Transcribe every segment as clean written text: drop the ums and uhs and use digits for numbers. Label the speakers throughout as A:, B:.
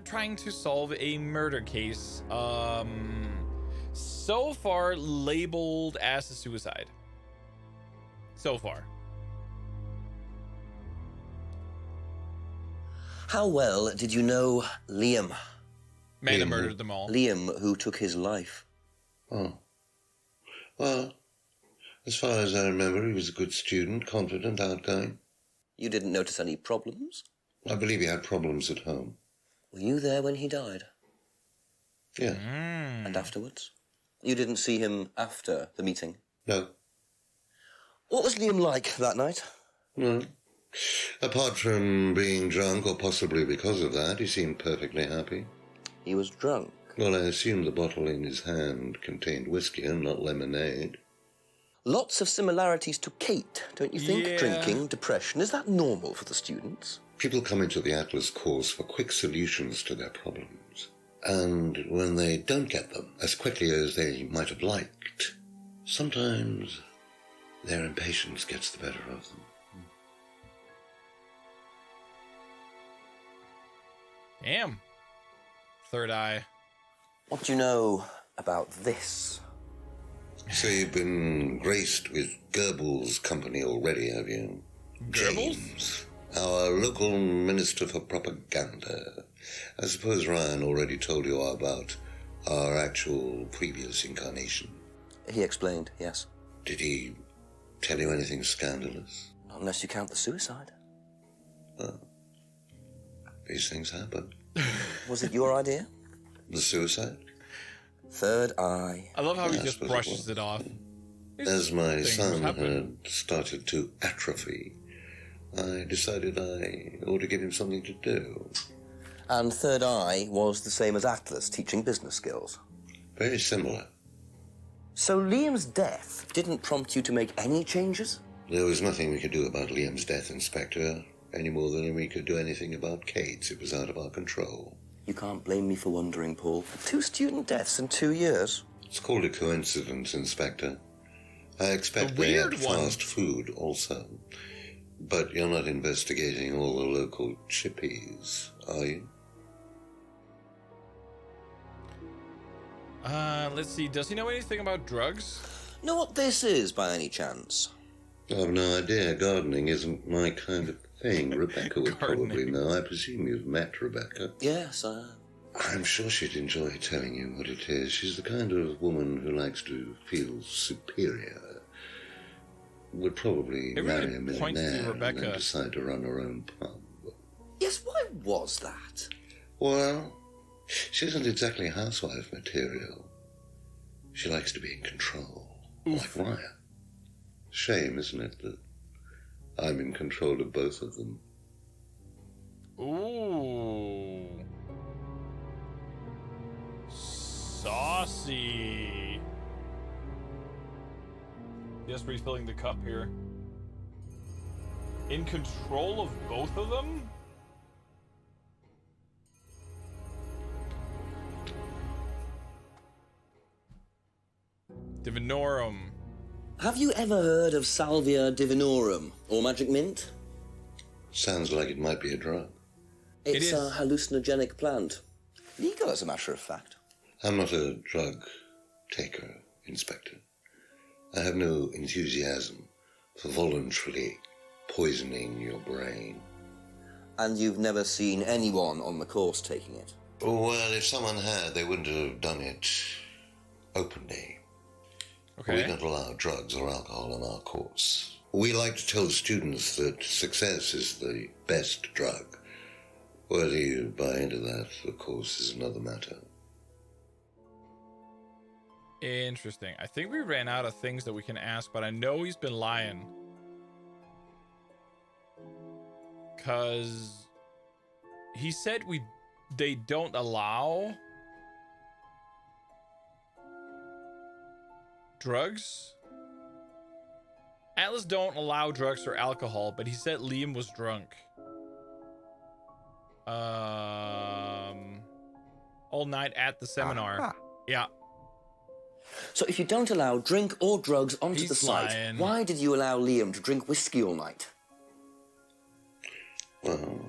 A: trying to solve a murder case. So far labeled as a suicide. So far.
B: How well did you know Liam?
A: Man that murdered them all.
B: Liam, who took his life.
C: Oh. Well, as far as I remember, he was a good student, confident, outgoing.
B: You didn't notice any problems?
C: I believe he had problems at home.
B: Were you there when he died?
C: Yeah.
B: And afterwards? You didn't see him after the meeting?
C: No.
B: What was Liam like that night?
C: No. Apart from being drunk, or possibly because of that, he seemed perfectly happy.
B: He was drunk?
C: Well, I assume the bottle in his hand contained whiskey and not lemonade.
B: Lots of similarities to Kate, don't you think?
A: Yeah.
B: Drinking, depression. Is that normal for the students?
C: People come into the Atlas course for quick solutions to their problems. And when they don't get them as quickly as they might have liked, sometimes their impatience gets the better of them.
A: Damn. Third eye.
B: What do you know about this?
C: So you've been graced with Goebbels' company already, have you?
A: Goebbels?
C: James, our local minister for propaganda. I suppose Ryan already told you about our actual previous incarnation.
B: He explained, yes.
C: Did he tell you anything scandalous?
B: Not unless you count the suicide.
C: Well, these things happen.
B: Was it your idea?
C: The suicide?
B: Third eye.
A: I love how he
C: Yeah, I
A: just
C: suppose
A: brushes it off.
C: As my
A: Things
C: son
A: happen.
C: had started to atrophy, I decided I ought to give him something to do.
B: And third eye was the same as Atlas, teaching business skills.
C: Very similar.
B: So Liam's death didn't prompt you to make any changes?
C: There was nothing we could do about Liam's death, Inspector, any more than we could do anything about Kate's. It was out of our control.
B: You can't blame me for wondering, Paul. 2 student deaths in 2 years.
C: It's called a coincidence, Inspector. I expect they
A: weird
C: had
A: one.
C: fast food also. But you're not investigating all the local chippies, are you?
A: Let's see. Does he know anything about drugs?
B: Know what this is, by any chance?
C: I've no idea. Gardening isn't my kind of thing. Rebecca would probably
A: Gardening.
C: know. I presume you've met Rebecca.
B: Yes,
C: I'm sure she'd enjoy telling you what it is. She's the kind of woman who likes to feel superior. Would probably
A: It
C: marry
A: really
C: a
A: points to
C: millionaire and
A: Rebecca.
C: then decide to run her own pub.
B: Yes, why was that?
C: Well, she isn't exactly housewife material. She likes to be in control, like Ryan. Shame, isn't it, that I'm in control of both of them.
A: Ooh. Saucy. Just refilling the cup here. In control of both of them? Divinorum.
B: Have you ever heard of Salvia divinorum, or magic mint?
C: Sounds like it might be a drug.
B: It's
A: is.
B: a hallucinogenic plant. Legal, as a matter of fact.
C: I'm not a drug taker, Inspector. I have no enthusiasm for voluntarily poisoning your brain.
B: And you've never seen anyone on the course taking it?
C: Well, if someone had, they wouldn't have done it openly. We
A: Okay.
C: don't allow drugs or alcohol on our course. We like to tell students that success is the best drug. Whether you buy into that, of course, is another matter.
A: Interesting. I think we ran out of things that we can ask, but I know he's been lying. Cause he said they don't allow drugs. Atlas don't allow drugs or alcohol, but he said Liam was drunk. All night at the seminar.
B: Aha.
A: Yeah.
B: So if you don't allow drink or drugs onto
A: He's
B: the site,
A: lying.
B: why did you allow Liam to drink whiskey all night?
C: Well,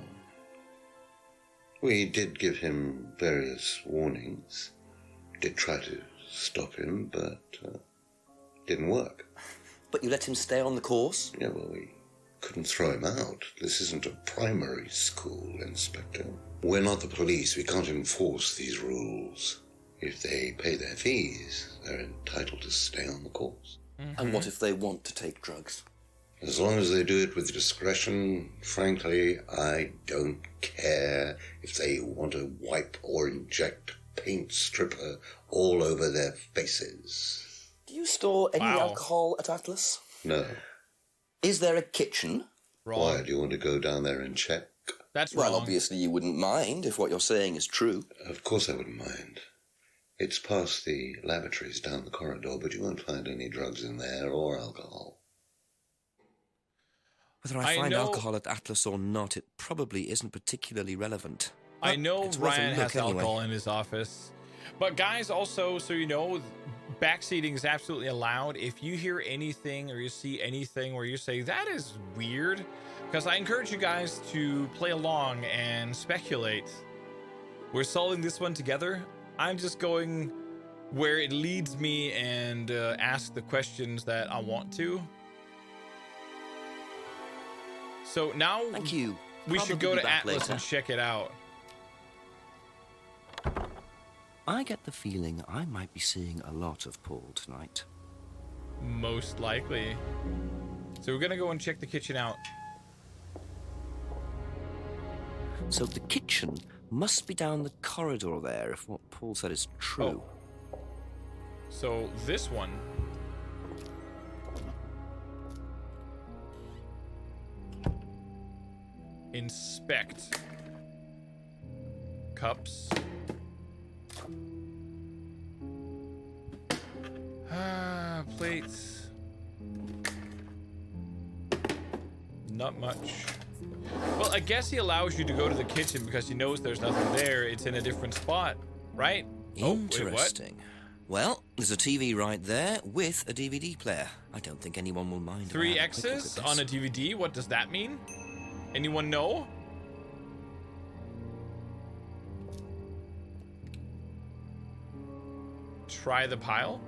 C: We did give him various warnings. Did try to stop him, but didn't work.
B: But you let him stay on the course?
C: Yeah, well, we couldn't throw him out. This isn't a primary school, Inspector. We're not the police. We can't enforce these rules. If they pay their fees, they're entitled to stay on the course.
B: Mm-hmm. And what if they want to take drugs?
C: As long as they do it with discretion, frankly, I don't care if they want to wipe or inject paint stripper all over their faces.
B: Do you store any alcohol at Atlas?
C: No.
B: Is there a kitchen?
A: Wrong.
C: Why, do you want to go down there and check?
A: That's
B: well,
A: wrong.
B: obviously you wouldn't mind if what you're saying is true.
C: Of course I wouldn't mind. It's past the lavatories down the corridor, but you won't find any drugs in there or alcohol.
D: Whether I find alcohol at Atlas or not, it probably isn't particularly relevant.
A: I know Ryan has
D: anyway.
A: alcohol in his office. But guys, also, so you know, backseating is absolutely allowed. If you hear anything or you see anything where you say, that is weird, because I encourage you guys to play along and speculate. We're solving this one together. I'm just going where it leads me and ask the questions that I want to. So now
D: Thank you.
A: We should go
D: Probably
A: to
D: back
A: Atlas
D: later.
A: and check it out.
D: I get the feeling I might be seeing a lot of Paul tonight.
A: Most likely. So we're gonna go and check the kitchen out.
D: So the kitchen must be down the corridor there, if what Paul said is true.
A: Oh. So this one. Inspect. Cups. Plates. Not much. Well, I guess he allows you to go to the kitchen because he knows there's nothing there. It's in a different spot, right?
D: Interesting. Well, there's a TV right there with a DVD player. I don't think anyone will mind.
A: 3 X's on a DVD? What does that mean? Anyone know? Try the pile?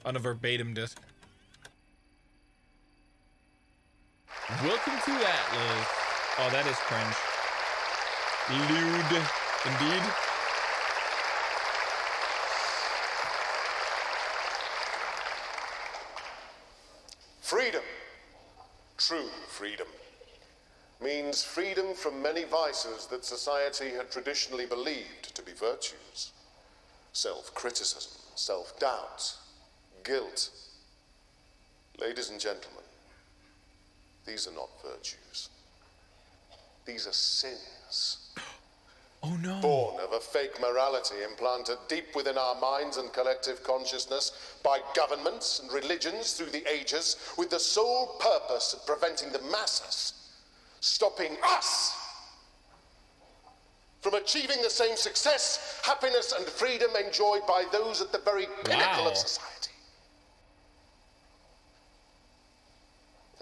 A: On a verbatim disc. Welcome to Atlas. Oh, that is cringe. Lewd, indeed.
E: Freedom, true freedom, means freedom from many vices that society had traditionally believed to be virtues. Self-criticism, self-doubt, guilt. Ladies and gentlemen, these are not virtues. These are sins.
A: Oh no.
E: Born of a fake morality implanted deep within our minds and collective consciousness by governments and religions through the ages with the sole purpose of preventing the masses, stopping us from achieving the same success, happiness, and freedom enjoyed by those at the very pinnacle of society.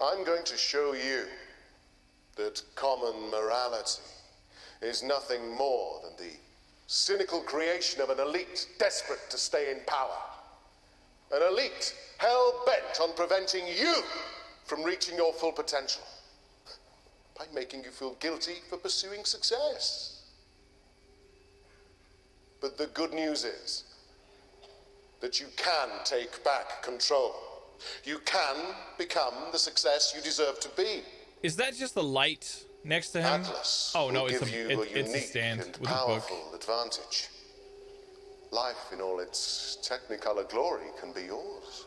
E: I'm going to show you that common morality is nothing more than the cynical creation of an elite desperate to stay in power. An elite hell-bent on preventing you from reaching your full potential by making you feel guilty for pursuing success. But the good news is that you can take back control. You can become the success you deserve to be.
A: Is that just the light next to him?
E: Atlas
A: Oh no,
E: will
A: it's
E: give you
A: it's a
E: unique
A: stand
E: and
A: with a book.
E: powerful advantage. Life in all its technicolor glory can be yours.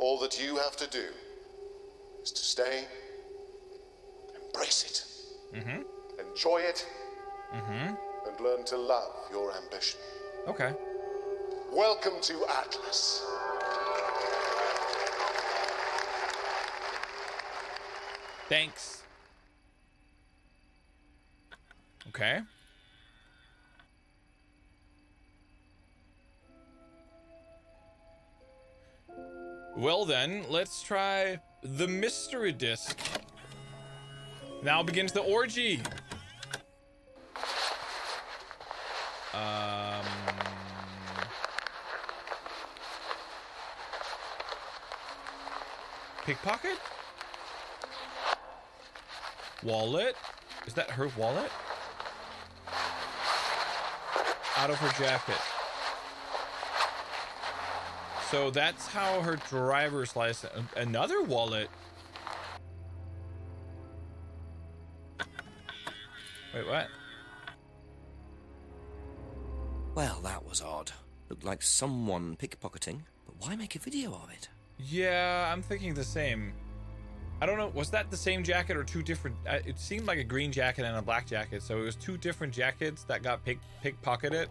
E: All that you have to do is to stay, embrace it, enjoy it, and learn to love your ambition.
A: Okay.
E: Welcome to Atlas.
A: Thanks. Okay. Well then, let's try the mystery disc. Now begins the orgy. Pickpocket? Wallet? Is that her wallet? Out of her jacket. So that's how her driver's license. Another wallet. Wait, what?
D: Well, that was odd. Looked like someone pickpocketing, but why make a video of it?
A: Yeah, I'm thinking the same. I don't know, was that the same jacket or two different? It seemed like a green jacket and a black jacket, so it was two different jackets that got pickpocketed.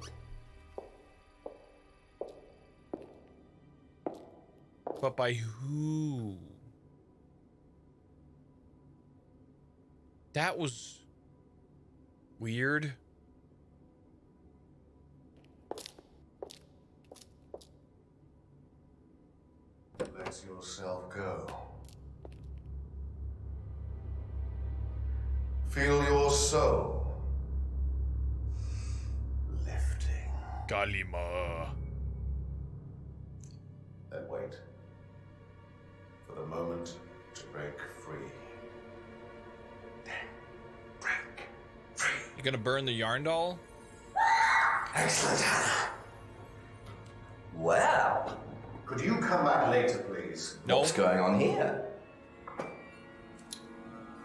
A: But by who? That was weird.
E: Let yourself go. Feel your soul lifting.
A: Galima.
E: Then wait for the moment to break free. Then break free.
A: You gonna burn the yarn doll?
E: Excellent, Hannah.
F: Well,
E: Could you come back later, please?
A: No.
F: what's going on here?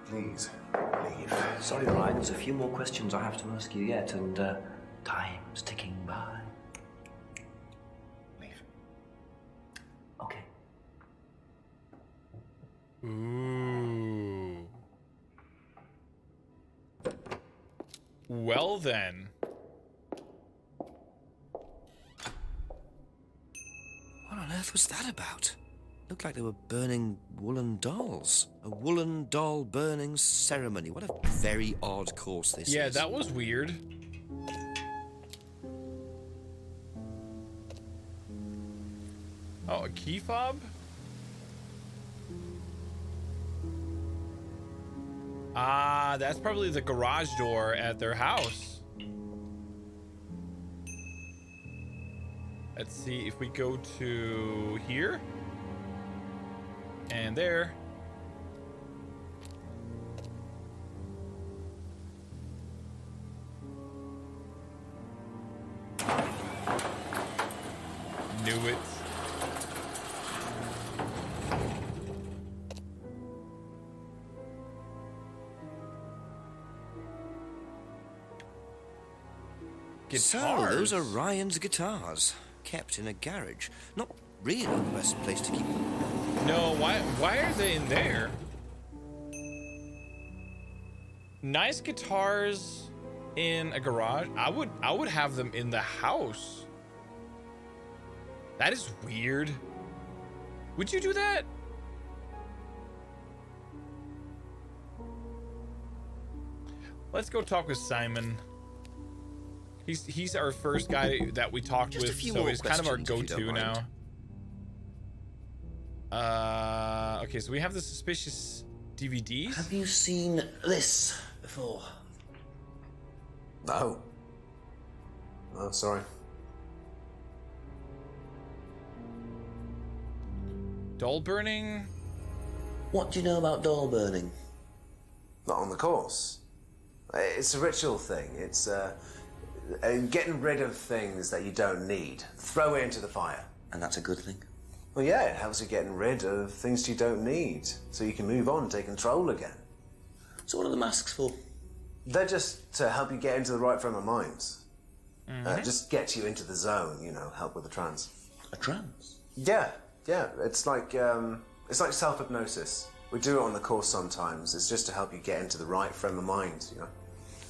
E: Please, leave.
F: Sorry, Ryan, there's a few more questions I have to ask you yet, and time's ticking by.
E: Leave.
F: Okay.
A: Ooh. Well then.
D: What on earth was that about? Looked like they were burning woolen dolls. A woolen doll burning ceremony. What a very odd course this
A: Yeah,
D: is.
A: that was weird. Oh, a key fob? Ah, that's probably the garage door at their house. Let's see if we go to here. And there. Knew it.
D: So, those are Ryan's guitars, kept in a garage. Not really the best place to keep them.
A: No, why are they in there? Nice guitars in a garage. I would have them in the house. That is weird. Would you do that? Let's go talk with Simon. He's our first guy that we talked
D: Just a
A: with,
D: few
A: so
D: more
A: he's kind of our
D: questions, if you
A: go-to
D: don't
A: now. Okay, so we have the suspicious DVDs.
B: Have you seen this before?
E: No. Oh, sorry.
A: Doll burning.
B: What do you know about doll burning?
G: Not on the course. It's a ritual thing. It's getting rid of things that you don't need. Throw it into the fire.
B: And that's a good thing.
G: Well, yeah, it helps you getting rid of things you don't need, so you can move on and take control again.
B: So what are the masks for?
G: They're just to help you get into the right frame of mind. Just get you into the zone, you know, help with the trance.
B: A trance?
G: Yeah. It's like self-hypnosis. We do it on the course sometimes. It's just to help you get into the right frame of mind, you know.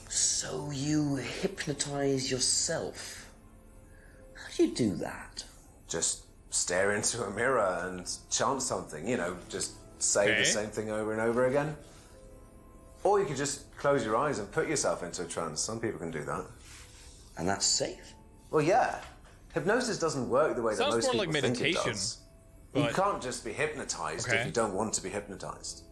B: So you hypnotize yourself? How do you do that?
G: Just stare into a mirror and chant something, you know, just say
A: Okay.
G: the same thing over and over again. Or you could just close your eyes and put yourself into a trance. Some people can do that.
B: And that's safe?
G: Well, yeah. Hypnosis doesn't work the way that
A: Sounds
G: most
A: more
G: people
A: like
G: think it
A: meditation.
G: does. You
A: But
G: can't just be hypnotized if you don't want to be hypnotized.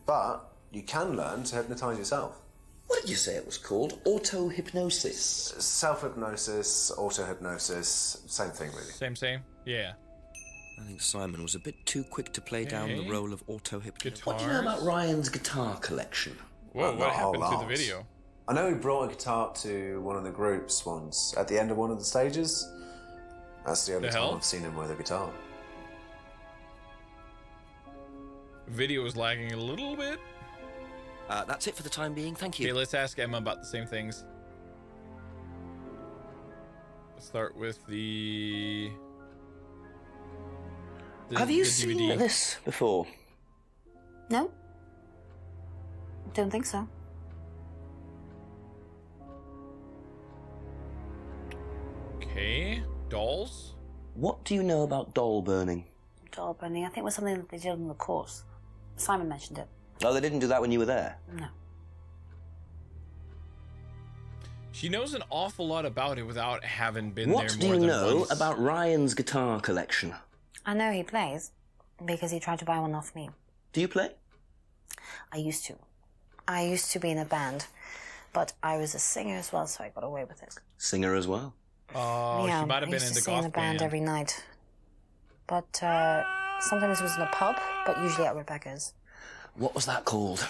G: But you can learn to hypnotize yourself.
B: What did you say it was called? Auto-hypnosis?
G: Self-hypnosis, auto-hypnosis, same thing really.
A: same. Yeah.
D: I think Simon was a bit too quick to play down the role of auto-hypnosis.
B: What do you know about Ryan's guitar collection?
A: Whoa, what
G: Not a whole
A: happened to the
G: lot.
A: video?
G: I know he brought a guitar to one of the groups once, at the end of one of the stages. That's the only
A: The
G: time
A: hell?
G: I've seen him with a guitar.
A: Video is lagging a little bit.
D: That's it for the time being. Thank you.
A: Okay, let's ask Emma about the same things. Let's start with the
B: Have you
A: the
B: seen
A: DVD.
B: this before?
H: No? Don't think so.
A: Okay, dolls.
B: What do you know about doll burning?
H: Doll burning, I think it was something that they did on the course. Simon mentioned it.
B: Oh, they didn't do that when you were there?
H: No.
A: She knows an awful lot about it without having been
B: What
A: there
B: do
A: more
B: you
A: than
B: know
A: once.
B: about Ryan's guitar collection?
H: I know he plays because he tried to buy one off me.
B: Do you play?
H: I used to. I used to be in a band, but I was a singer as well, so I got away with it.
B: Singer as well.
A: Oh,
H: yeah,
A: she might have
H: I
A: been
H: used
A: in
H: to
A: the
H: sing in
A: goth
H: a band every night. But sometimes it was in a pub, but usually at Rebecca's.
B: What was that called?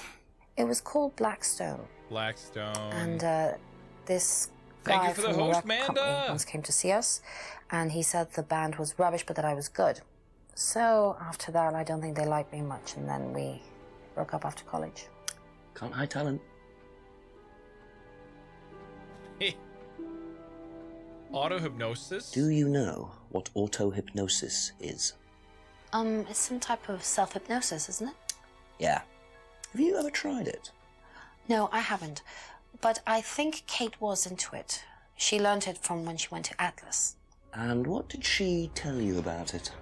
H: It was called Blackstone.
A: Blackstone.
H: And this
A: Thank
H: guy
A: you for the
H: from the
A: host,
H: record company
A: Manda.
H: once came to see us, and he said the band was rubbish, but that I was good. So after that, I don't think they liked me much, and then we broke up after college.
B: Can't hide talent.
A: Auto-hypnosis?
B: Do you know what auto-hypnosis is?
H: It's some type of self-hypnosis, isn't it?
B: Yeah. Have you ever tried it?
H: No, I haven't. But I think Kate was into it. She learned it from when she went to Atlas.
B: And what did she tell you about it?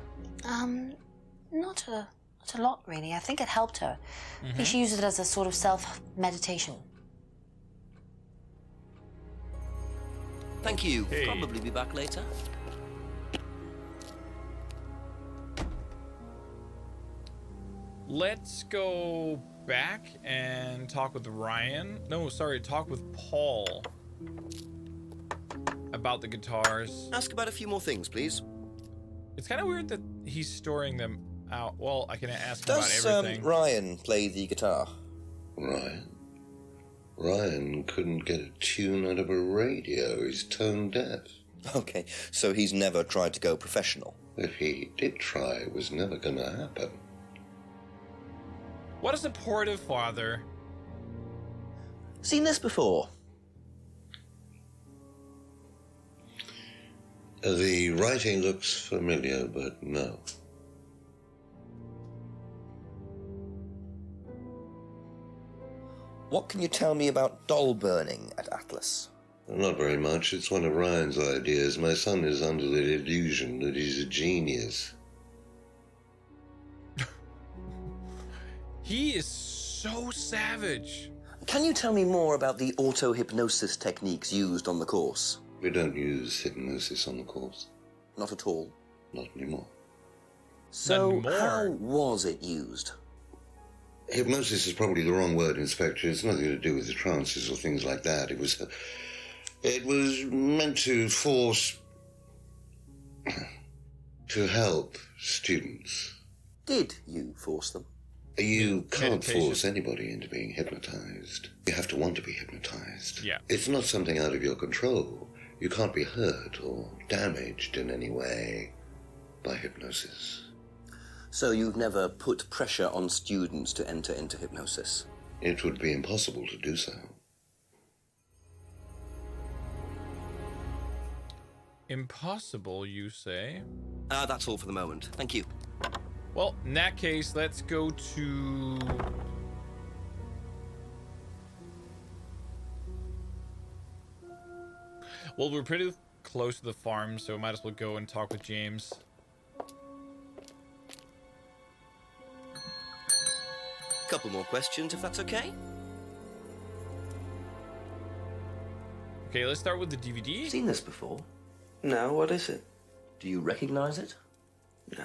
H: Not a lot, really. I think it helped her. I think she used it as a sort of self-meditation.
D: Thank you.
A: Hey.
D: Probably be back later.
A: Let's go back and talk with Ryan. No, sorry, talk with Paul about the guitars.
D: Ask about a few more things, please.
A: It's kind of weird that he's storing them out. Well, I can ask him
D: Does
A: about everything.
D: Ryan play the guitar?
C: Ryan couldn't get a tune out of a radio. He's tone deaf.
D: Okay, so he's never tried to go professional.
C: If he did try, it was never going to happen.
A: What a supportive father.
B: Seen this before?
C: The writing looks familiar, but no.
D: What can you tell me about doll burning at Atlas?
C: Not very much. It's one of Ryan's ideas. My son is under the illusion that he's a genius.
A: He is so savage.
B: Can you tell me more about the auto-hypnosis techniques used on the course?
C: We don't use hypnosis on the course.
B: Not at all.
C: Not anymore.
B: So,
A: None more.
B: how was it used?
C: Hypnosis is probably the wrong word, Inspector. It's nothing to do with the trances or things like that. It was meant to force... to help students.
B: Did you force them?
C: You can't
A: Meditation.
C: force anybody into being hypnotized. You have to want to be hypnotized.
A: Yeah.
C: It's not something out of your control. You can't be hurt or damaged in any way by hypnosis.
B: So you've never put pressure on students to enter into hypnosis?
C: It would be impossible to do so.
A: Impossible, you say?
D: That's all for the moment. Thank you.
A: Well, in that case, let's go to... Well, we're pretty close to the farm, so might as well go and talk with James.
D: Couple more questions, if that's okay.
A: Okay, let's start with the DVD.
B: Seen this before? No, what is it? Do you recognize it? No.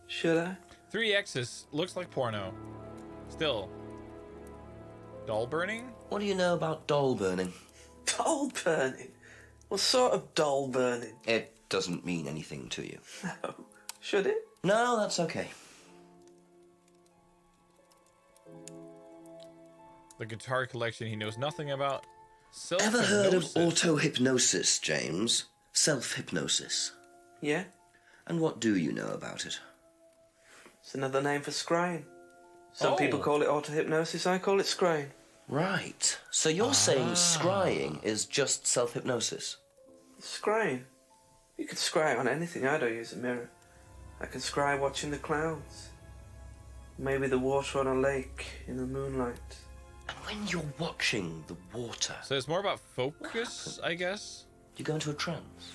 I: Should I?
A: 3 X's looks like porno. Still. Doll burning?
D: What do you know about doll burning?
I: Doll burning? What sort of doll burning?
D: It doesn't mean anything to you.
I: No. Should it?
D: No, that's okay.
A: The guitar collection he knows nothing about.
D: Ever heard of
A: Self-hypnosis.
D: auto-hypnosis, James? Self-hypnosis.
I: Yeah.
D: And what do you know about it?
I: It's another name for scrying. Some people call it auto-hypnosis, I call it scrying.
D: Right. So you're saying scrying is just self-hypnosis?
I: Scrying? You can scry on anything. I don't use a mirror. I can scry watching the clouds. Maybe the water on a lake in the moonlight.
D: And when you're watching the water...
A: So it's more about focus, I guess?
D: You go into a trance.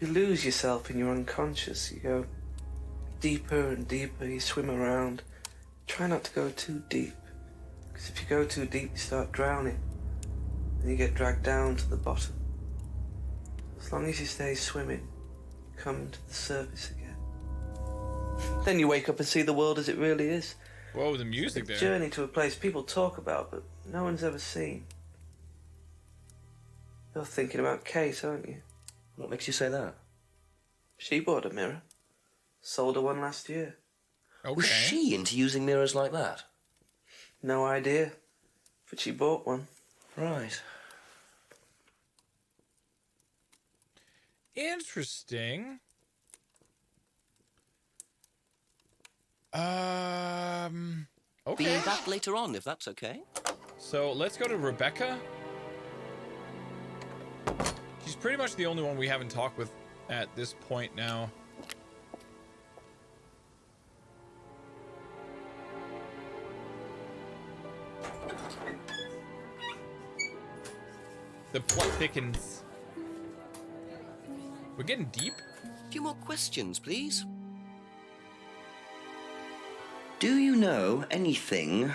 I: You lose yourself in your unconscious. You go deeper and deeper. You swim around. Try not to go too deep. Because if you go too deep, you start drowning. And you get dragged down to the bottom. As long as you stay swimming, you come to the surface again. Then you wake up and see the world as it really is.
A: Whoa, the music there.
I: Journey to a place people talk about, but no one's ever seen. You're thinking about Kate, aren't you?
D: What makes you say that?
I: She bought a mirror. Sold her one last year.
A: Okay.
D: Was she into using mirrors like that?
I: No idea. But she bought one.
D: Right.
A: Interesting. Okay.
D: Be back later on, if that's okay.
A: So let's go to Rebecca. She's pretty much the only one we haven't talked with at this point now. The plot thickens. We're getting deep.
D: A few more questions, please. Do you know anything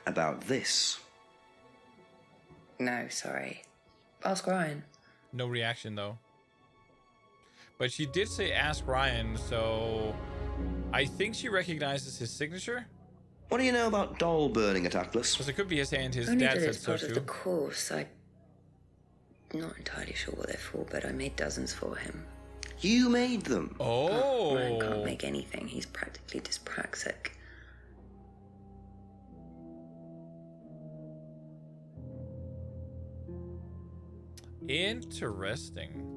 D: about this?
J: No, sorry. Ask Ryan.
A: No reaction though. But she did say ask Ryan, so I think she recognizes his signature.
D: What do you know about doll burning at Atlas?
A: Because it could be his hand. His
J: Only
A: dad
J: that
A: said
J: it's
A: so
J: part of
A: too.
J: the course. I'm not entirely sure what they're for, but I made dozens for him.
D: You made them?
A: Oh.
J: Ryan can't make anything. He's practically dyspraxic.
A: Interesting.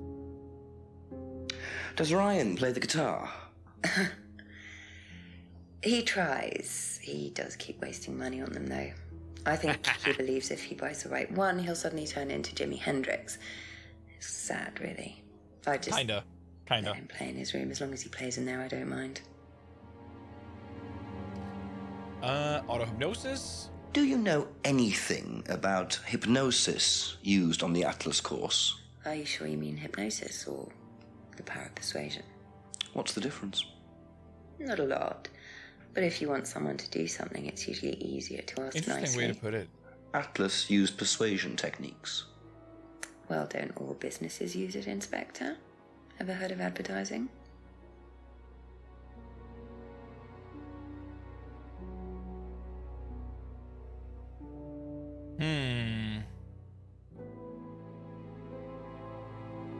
D: Does Ryan play the guitar?
J: He tries. He does keep wasting money on them, though. I think he believes if he buys the right one, he'll suddenly turn into Jimi Hendrix. It's sad, really. I just
A: Kinda.
J: let him play in his room. As long as he plays in there, I don't mind.
A: Auto-hypnosis?
D: Do you know anything about hypnosis used on the Atlas course?
J: Are you sure you mean hypnosis or the power of persuasion?
D: What's the difference?
J: Not a lot. But if you want someone to do something, it's usually easier to ask
A: Interesting
J: nicely.
A: way to put it.
D: Atlas used persuasion techniques.
J: Well, don't all businesses use it, Inspector? Ever heard of advertising?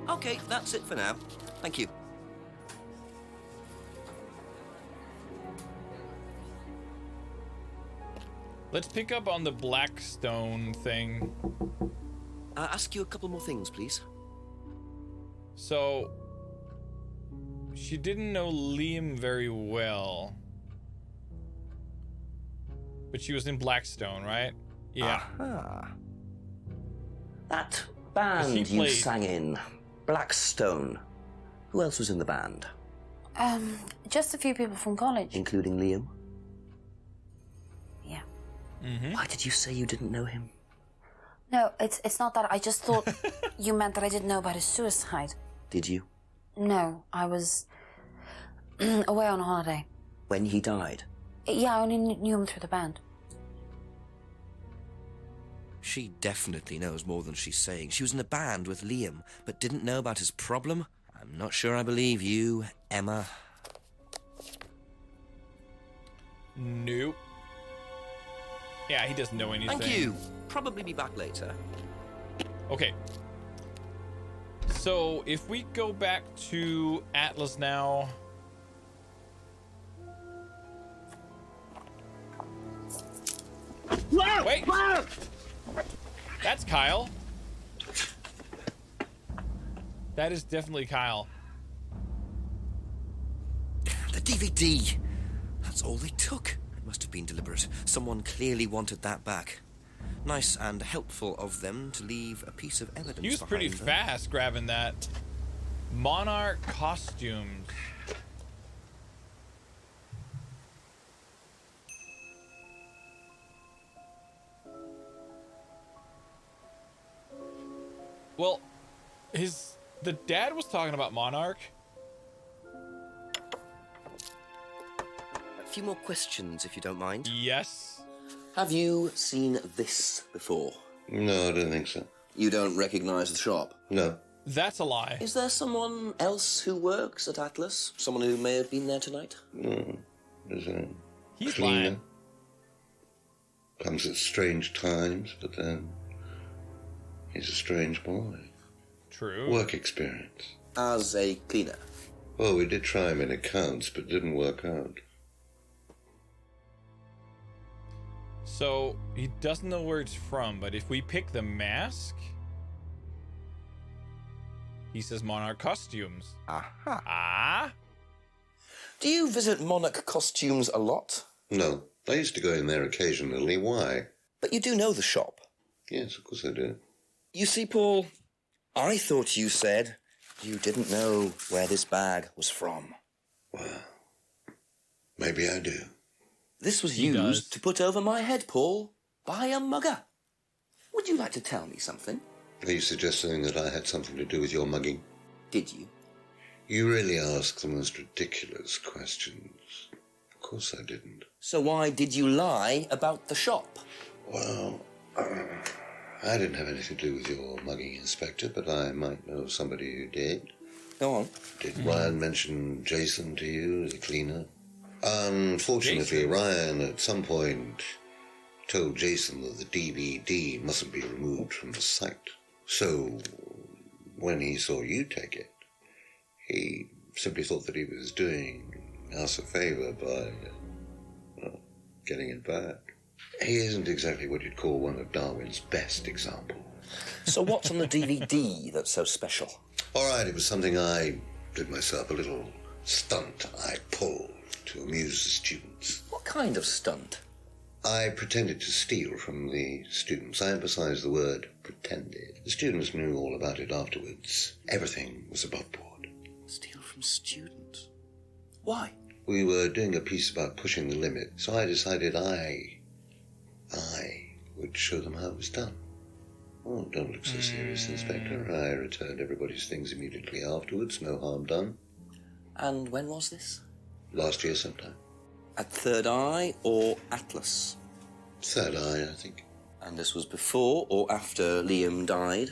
D: Okay, that's it for now. Thank you.
A: Let's pick up on the Blackstone thing.
D: Ask you a couple more things, please.
A: So, she didn't know Liam very well. But she was in Blackstone, right? Yeah.
B: Aha. That
A: he
B: band you
A: played-
B: sang in, Blackstone. Who else was in the band?
H: Just a few people from college.
B: Including Liam?
H: Yeah.
B: Why did you say you didn't know him?
H: No, it's not that. I just thought you meant that I didn't know about his suicide.
B: Did you?
H: No, I was away on holiday.
B: When he died?
H: Yeah, I only knew him through the band.
D: She definitely knows more than she's saying. She was in a band with Liam, but didn't know about his problem? I'm not sure I believe you, Emma.
A: Nope. Yeah, he doesn't know anything.
D: Thank you. Probably be back later.
A: Okay. So if we go back to Atlas now. Wait. That's Kyle. That is definitely Kyle.
D: The DVD. That's all they took. It must have been deliberate. Someone clearly wanted that back. Nice and helpful of them to leave a piece of evidence.
A: He was pretty
D: behind them.
A: fast grabbing that. Monarch costumes. Well, the dad was talking about Monarch.
D: A few more questions, if you don't mind.
A: Yes.
K: Have you seen this before?
C: No, I don't think so.
K: You don't recognize the shop?
C: No.
A: That's a lie.
K: Is there someone else who works at Atlas? Someone who may have been there tonight?
C: No. There's a
A: He's
C: cleaner.
A: lying.
C: Comes at strange times, but then he's a strange boy.
A: True.
C: Work experience.
K: As a cleaner?
C: Well, we did try him in accounts, but it didn't work out.
A: So he doesn't know where it's from, but if we pick the mask, he says Monarch costumes.
K: Aha.
A: Ah?
K: Do you visit Monarch costumes a lot?
C: No. I used to go in there occasionally. Why?
K: But you do know the shop.
C: Yes, of course I do.
K: You see, Paul, I thought you said you didn't know where this bag was from.
C: Well, maybe I do.
K: This was
A: He
K: used
A: does.
K: to put over my head, Paul, by a mugger. Would you like to tell me something?
C: Are you suggesting that I had something to do with your mugging?
K: Did you?
C: You really ask the most ridiculous questions. Of course I didn't.
K: So why did you lie about the shop?
C: Well, I didn't have anything to do with your mugging, Inspector, but I might know somebody who did.
K: Go on.
C: Did Ryan mention Jason to you as a cleaner? Unfortunately, Ryan at some point told Jason that the DVD mustn't be removed from the site. So, when he saw you take it, he simply thought that he was doing us a favour by getting it back. He isn't exactly what you'd call one of Darwin's best examples.
K: So what's on the DVD that's so special?
C: All right, it was something I did myself, a little stunt I pulled to amuse the students.
K: What kind of stunt?
C: I pretended to steal from the students. I emphasize the word pretended. The students knew all about it afterwards. Everything was above board.
K: Steal from students? Why?
C: We were doing a piece about pushing the limit, so I decided I would show them how it was done. Oh, don't look so serious, Inspector. I returned everybody's things immediately afterwards. No harm done.
K: And when was this?
C: Last year sometime.
K: At Third Eye or Atlas?
C: Third Eye, I think.
K: And this was before or after Liam died?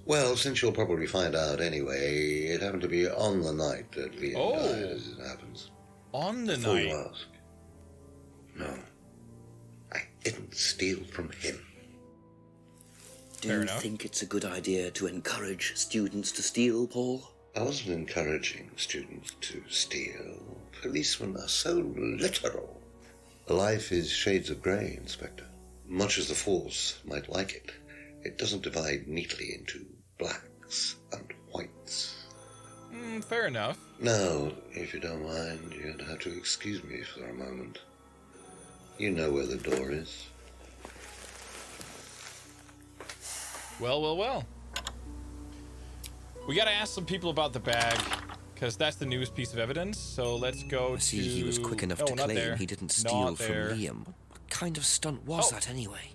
C: Well, since you'll probably find out anyway, it happened to be on the night that Liam died, as it happens.
A: On the
C: Before
A: night?
C: you ask. No. I didn't steal from him.
K: Do
A: Fair
K: you
A: enough.
K: think it's a good idea to encourage students to steal, Paul?
C: I wasn't encouraging students to steal. Policemen are so literal. Life is shades of grey, Inspector. Much as the Force might like it, it doesn't divide neatly into blacks and whites.
A: Fair enough.
C: Now, if you don't mind, you're going to have to excuse me for a moment. You know where the door is.
A: Well. We gotta ask some people about the bag, because that's the newest piece of evidence. So let's go
D: I see he was quick enough
A: Oh,
D: to
A: not
D: claim
A: there.
D: he didn't steal
A: Not
D: from
A: there.
D: Liam. What kind of stunt was that anyway?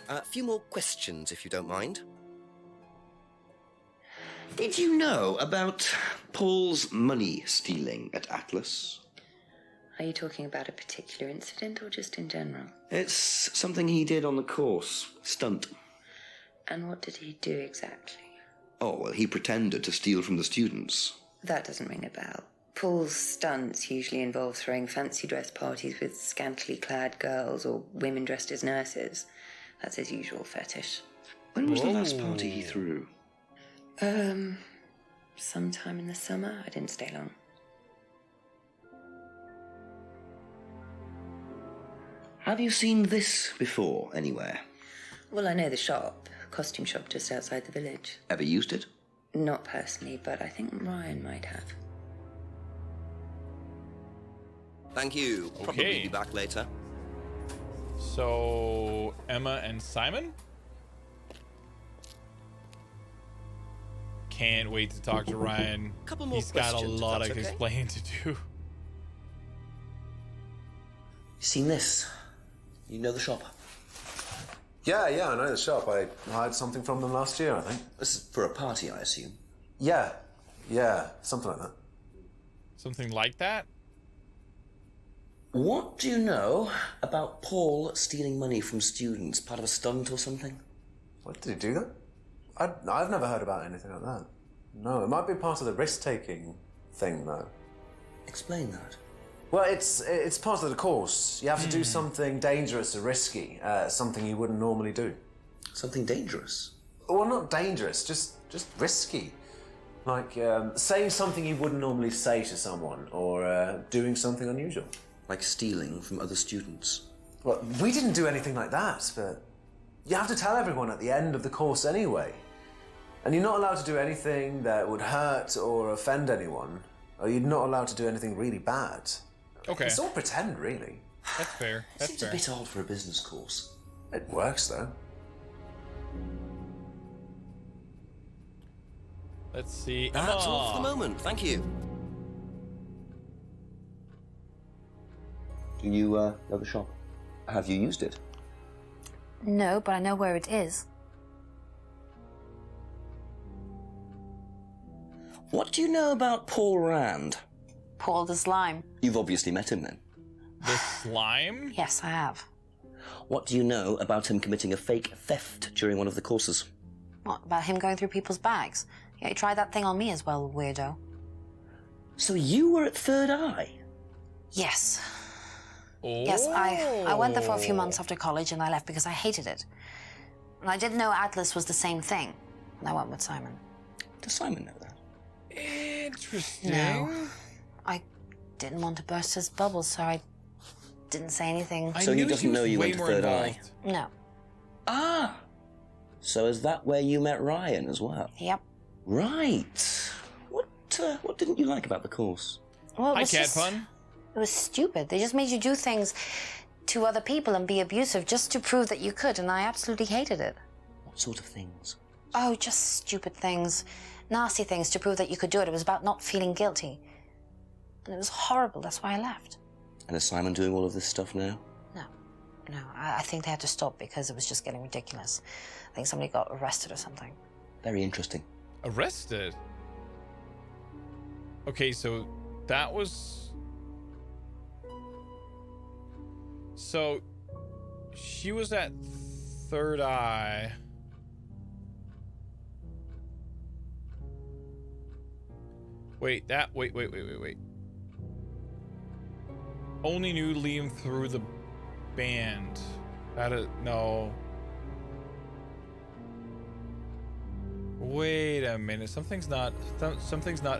D: A few more questions, if you don't mind.
K: Did you know about Paul's money stealing at Atlas?
J: Are you talking about a particular incident or just in general?
K: It's something he did on the course. Stunt.
J: And what did he do exactly?
K: Oh, well, he pretended to steal from the students.
J: That doesn't ring a bell. Paul's stunts usually involve throwing fancy dress parties with scantily clad girls or women dressed as nurses. That's his usual fetish.
K: When was the last party he threw?
J: Sometime in the summer. I didn't stay long.
K: Have you seen this before, anywhere?
J: Well, I know the shop. Costume shop just outside the village.
K: Ever used it?
J: Not personally, but I think Ryan might have.
D: Thank you. Probably be back later.
A: So, Emma and Simon? Can't wait to talk to Ryan.
D: Couple more
A: He's got a
D: questions, if
A: lot
D: that's
A: of
D: okay.
A: explaining to do.
B: You seen this? You know the shop?
G: Yeah, I know the shop. I hired something from them last year, I think.
K: This is for a party, I assume.
G: Yeah, something like that.
A: Something like that?
B: What do you know about Paul stealing money from students? Part of a stunt or something?
G: What, did he do that? I've never heard about anything like that. No, it might be part of the risk-taking thing, though.
B: Explain that.
G: Well, it's part of the course. You have to do something dangerous or risky, something you wouldn't normally do.
B: Something dangerous?
G: Well, not dangerous, just risky. Like saying something you wouldn't normally say to someone, or doing something unusual.
B: Like stealing from other students?
G: Well, we didn't do anything like that, but you have to tell everyone at the end of the course anyway. And you're not allowed to do anything that would hurt or offend anyone, or you're not allowed to do anything really bad.
A: Okay.
G: It's all pretend, really.
A: That's fair. That's
B: Seems
A: fair.
B: a bit odd for a business course.
G: It works, though.
A: Let's see.
D: That's all for the moment. Thank you.
K: Do you know the shop? Have you used it?
H: No, but I know where it is.
K: What do you know about Paul Rand?
H: Paul the Slime.
K: You've obviously met him then.
A: The slime?
H: Yes, I have.
K: What do you know about him committing a fake theft during one of the courses?
H: What, about him going through people's bags? Yeah, he tried that thing on me as well, weirdo.
K: So you were at Third Eye?
H: Yes.
A: Oh.
H: Yes, I went there for a few months after college and I left because I hated it. And I didn't know Atlas was the same thing. And I went with Simon.
K: Does Simon know that?
A: Interesting.
H: No. I didn't want to burst his bubble, so I didn't say anything.
K: So he doesn't know you went to Third Eye?
H: No.
K: Ah! So is that where you met Ryan as well?
H: Yep.
K: Right. What didn't you like about the course?
H: Well,
A: Hi, Cat Fun.
H: It was stupid. They just made you do things to other people and be abusive just to prove that you could, and I absolutely hated it.
K: What sort of things?
H: Oh, just stupid things. Nasty things to prove that you could do it. It was about not feeling guilty. And it was horrible. That's why I left.
K: And is Simon doing all of this stuff now?
H: No, I think they had to stop because it was just getting ridiculous. I think somebody got arrested or something.
K: Very interesting.
A: Arrested? Okay, so that was... So, she was at Third Eye. Wait. Only knew Liam through the band. No. Wait a minute. Something's not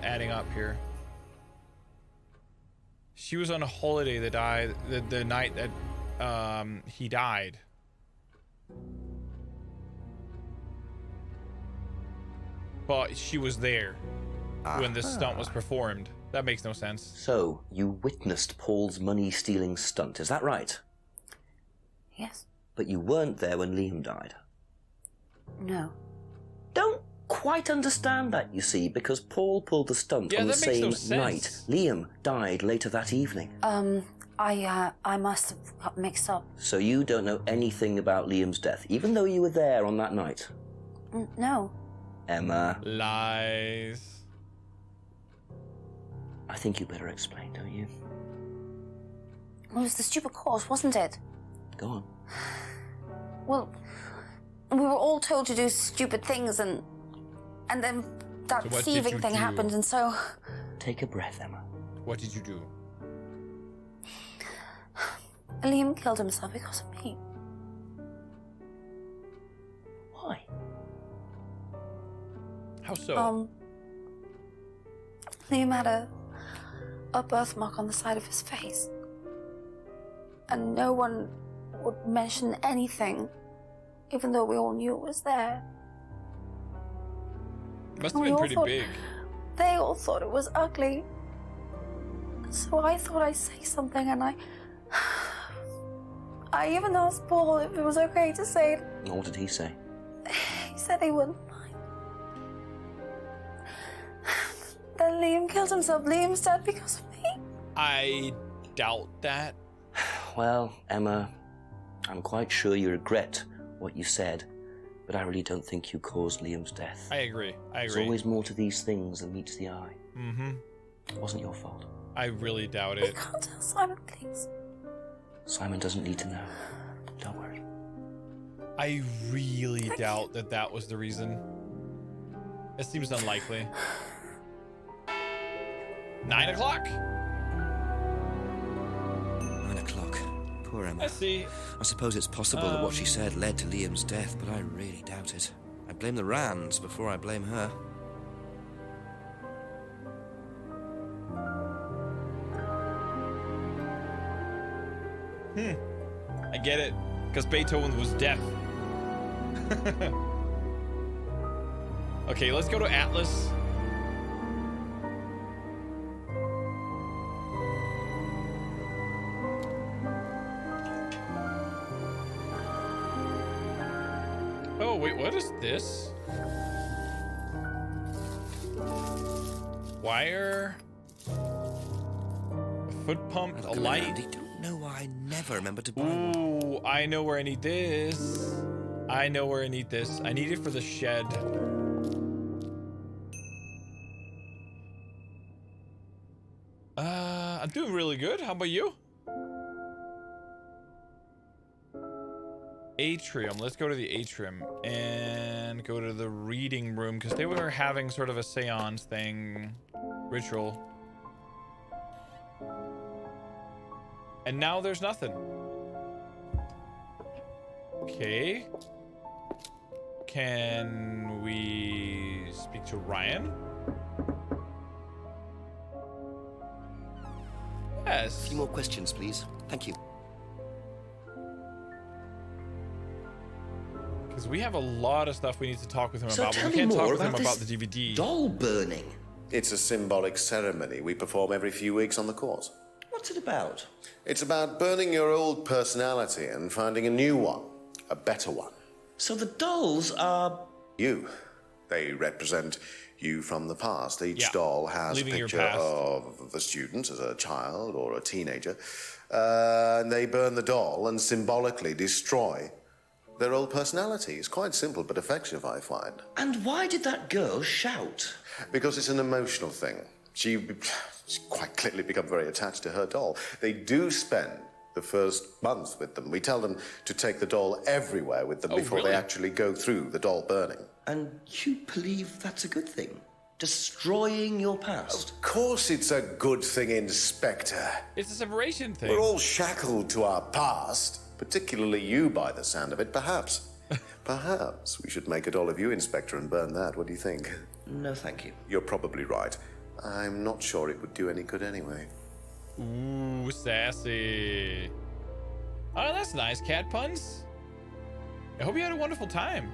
A: adding up here. She was on a holiday the night that he died. But she was there when this stunt was performed. That makes no sense.
K: So, you witnessed Paul's money-stealing stunt, is that right?
H: Yes.
K: But you weren't there when Liam died.
H: No.
K: Don't quite understand that, you see, because Paul pulled the stunt on the same night. Liam died later that evening.
H: I must have got mixed up.
K: So you don't know anything about Liam's death, even though you were there on that night?
H: No.
K: Emma.
A: Lies.
K: I think you better explain, don't you?
H: Well, it was the stupid course, wasn't it?
K: Go on.
H: Well, we were all told to do stupid things, and then that
A: So what did
H: thieving
A: you
H: thing
A: do?
H: happened, and so
K: Take a breath, Emma.
A: What did you do?
H: Liam killed himself because of me.
K: Why?
A: How so?
H: Liam had a birthmark on the side of his face. And no one would mention anything, even though we all knew it was there.
A: Must have been pretty big.
H: They all thought it was ugly. So I thought I'd say something, and I even asked Paul if it was okay to say it.
K: What did he say?
H: He said he wouldn't mind. Then Liam killed himself. Liam's dead because of me.
A: I doubt that.
K: Well, Emma, I'm quite sure you regret what you said, but I really don't think you caused Liam's death.
A: I agree.
K: There's always more to these things than meets the eye.
A: Mm-hmm.
K: It wasn't your fault.
A: I really doubt
H: You
A: it.
H: can't tell Simon, please.
K: Simon doesn't need to know. Don't worry.
A: I really doubt that that was the reason. It seems unlikely. 9 o'clock.
D: 9 o'clock. Poor Emma.
A: Let's see.
D: I suppose it's possible that what she said led to Liam's death, but I really doubt it. I blame the Rands before I blame her.
A: I get it. Because Beethoven was deaf. Okay, let's go to Atlas. Oh, wait, what is this? Wire. A foot pump, a light.
D: I don't know why I never remember to buy one.
A: Ooh, I know where I need this. I know where I need this. I need it for the shed. I'm doing really good. How about you? Atrium. Let's go to the atrium and go to the reading room because they were having sort of a seance thing, ritual. And now there's nothing. Okay. Can we speak to Ryan? Yes.
D: A few more questions, please. Thank you.
A: Because we have a lot of stuff we need to talk with him
K: So
A: about, but
K: tell
A: we
K: me
A: can't talk
K: more
A: with him
K: about
A: about
K: this
A: the DVD.
K: doll burning.
E: It's a symbolic ceremony we perform every few weeks on the course.
K: What's it about?
E: It's about burning your old personality and finding a new one, a better one.
K: So the dolls are...
E: You. They represent you from the past. Each
A: Yeah.
E: doll has
A: Leaving
E: a
A: your
E: picture
A: past.
E: of the student as a child or a teenager. And they burn the doll and symbolically destroy their old personality. It's quite simple but effective, I find.
K: And why did that girl shout?
E: Because it's an emotional thing. She's quite clearly become very attached to her doll. They do spend the first month with them. We tell them to take the doll everywhere with them before
A: really?
E: they actually go through the doll burning.
K: And you believe that's a good thing? Destroying your past?
E: Of course it's a good thing, Inspector.
A: It's a separation thing.
E: We're all shackled to our past, particularly you by the sound of it. Perhaps we should make a doll of you, Inspector, and burn that. What do you think?
K: No, thank you.
E: You're probably right. I'm not sure it would do any good anyway.
A: Ooh, sassy. Oh, that's nice. Cat puns. I hope you had a wonderful time.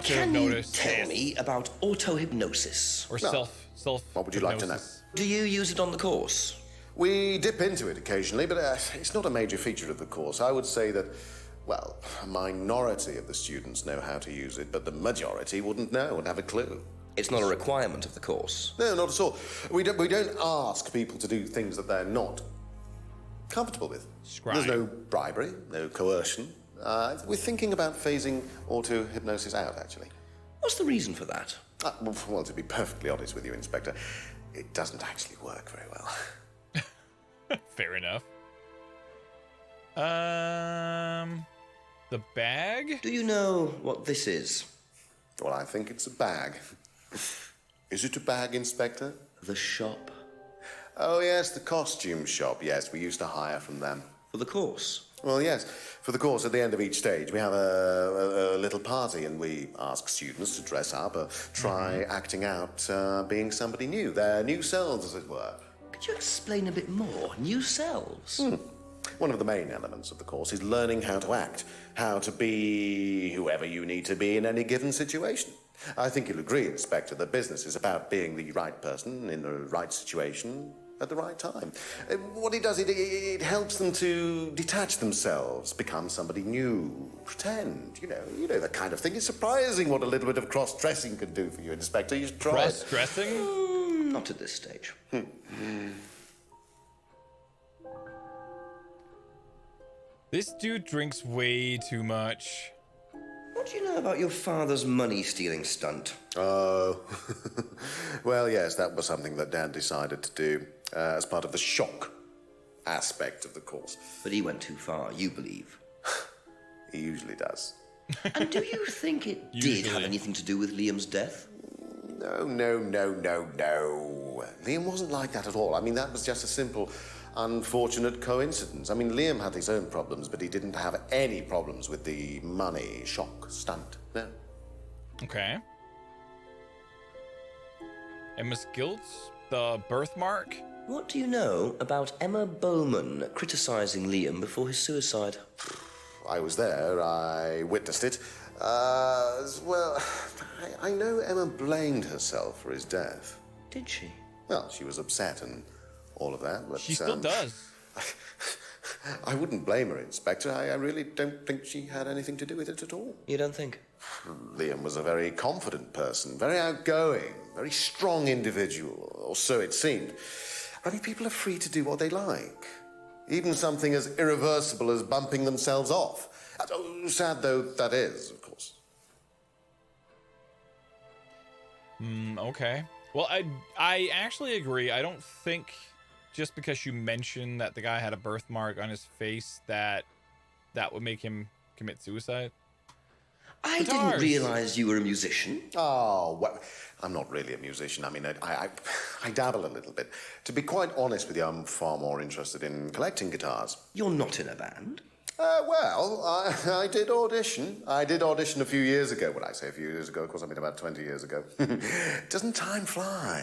K: Can you
A: Auto-hypnosis.
K: tell me about auto-hypnosis?
A: Or
E: No.
A: self.
E: What would you like to know?
A: hypnosis.
K: Do you use it on the course?
E: We dip into it occasionally, but it's not a major feature of the course. I would say that, well, a minority of the students know how to use it, but the majority wouldn't know and have a clue.
K: It's not a requirement of the course.
E: No, not at all. We don't ask people to do things that they're not comfortable with.
A: Scribe.
E: There's no bribery, no coercion. We're thinking about phasing auto-hypnosis out, actually.
K: What's the reason for that?
E: Well, to be perfectly honest with you, Inspector, it doesn't actually work very well.
A: Fair enough. The bag?
K: Do you know what this is?
E: Well, I think it's a bag. Is it a bag, Inspector?
K: The shop.
E: Oh, yes, the costume shop. Yes, we used to hire from them.
K: For the course?
E: Well, yes. For the course, at the end of each stage, we have a little party, and we ask students to dress up or try acting out being somebody new, their new selves, as it were.
K: Could you explain a bit more? New selves?
E: One of the main elements of the course is learning how to act, how to be whoever you need to be in any given situation. I think you'll agree, Inspector, that business is about being the right person in the right situation at the right time. What it does, it helps them to detach themselves, become somebody new, pretend, you know, that kind of thing. It's surprising what a little bit of cross-dressing can do for you, Inspector. You should try it.
A: Cross-dressing?
K: Not at this stage.
A: This dude drinks way too much.
K: What do you know about your father's money-stealing stunt?
E: Oh, well, yes, that was something that Dan decided to do as part of the shock aspect of the course.
K: But he went too far, you believe.
E: He usually does.
K: And do you think it did have anything to do with Liam's death?
E: No. Liam wasn't like that at all. I mean, that was just a simple, unfortunate coincidence. I mean, Liam had his own problems, but he didn't have any problems with the money shock stunt. No.
A: Okay. Emma's guilt? The birthmark?
K: What do you know about Emma Bowman criticizing Liam before his suicide?
E: I was there. I witnessed it. Well, I know Emma blamed herself for his death.
K: Did she?
E: Well, she was upset and all of that, but...
A: She still does.
E: I wouldn't blame her, Inspector. I really don't think she had anything to do with it at all.
K: You don't think?
E: Liam was a very confident person, very outgoing, very strong individual, or so it seemed. I mean, people are free to do what they like. Even something as irreversible as bumping themselves off. Sad though that is, of course.
A: Okay. Well, I actually agree. I don't think just because you mentioned that the guy had a birthmark on his face that would make him commit suicide.
K: I didn't realize you were a musician.
E: Oh, well, I'm not really a musician. I mean, I dabble a little bit. To be quite honest with you, I'm far more interested in collecting guitars.
K: You're not in a band?
E: Well, I did audition. I did audition a few years ago. When I say a few years ago, of course, I mean about 20 years ago. Doesn't time fly?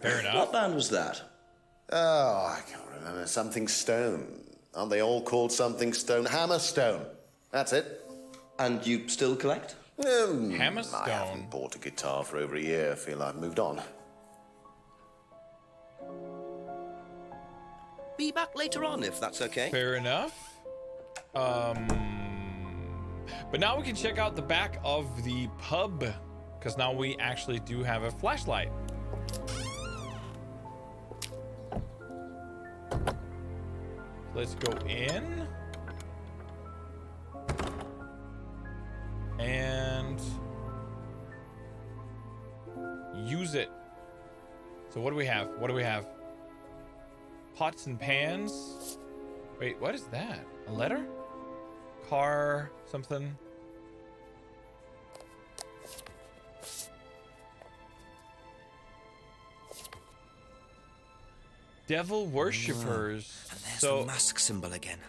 A: Fair enough.
K: What band was that?
E: Oh, I can't remember. Something Stone. Aren't they all called something Stone? Hammerstone. That's it.
K: And you still collect?
A: Hammerstone.
E: I haven't bought a guitar for over a year. I feel I've moved on.
K: Be back later on, if that's okay.
A: Fair enough. But now we can check out the back of the pub, because now we actually do have a flashlight. Let's go in. And use it. So what do we have? What do we have? Pots and pans. Wait, what is that? A letter? Car, something. Devil worshippers.
D: And there's
A: so
D: the mask symbol again.